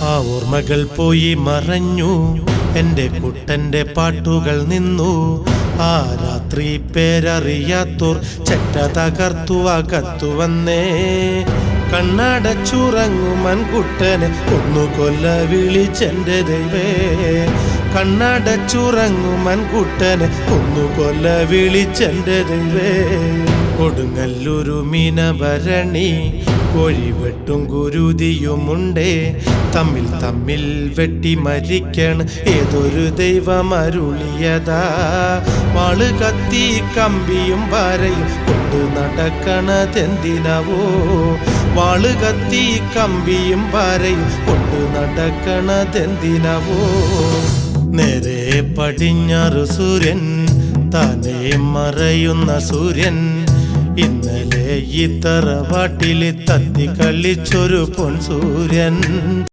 ആ ഓർമ്മകൾ പോയി മറഞ്ഞു, എൻ്റെ കുട്ടൻ്റെ പാട്ടുകൾ നിന്നു. ആ രാത്രി പേരറിയാത്തോർ ചെറ്റ തകർത്തു അകത്തു വന്നേ. കണ്ണടച്ചുറങ്ങുമൻ കുട്ടനെ ഒന്നു കൊല്ല വിളിച്ചെൻ്റെ ദൈവേ. കണ്ണടച്ചുറങ്ങുമൻ കുട്ടനെ ഒന്നു കൊല്ല വിളിച്ചെൻ്റെ ദൈവേ. കൊടുങ്ങല്ലൂരു മീനഭരണി കോഴിവെട്ടും കുരുതിയുമുണ്ടേ. തമ്മിൽ തമ്മിൽ വെട്ടി മരിക്കണം ഏതൊരു ദൈവം അരുളിയതാ. വാള് കത്തി കമ്പിയും പാരയും കൊണ്ടു നടക്കണതെന്തിനാവോ. വാള് കത്തി കമ്പിയും പാരയും കൊണ്ടു നടക്കണതെന്തിനാവോ. നേരെ പടിഞ്ഞാറ് സൂര്യൻ, താനേ മറയുന്ന സൂര്യൻ. ഇന്നലെ ഈ തറവാട്ടിൽ തത്തി കളിച്ചൊരു പൊൻസൂര്യൻ.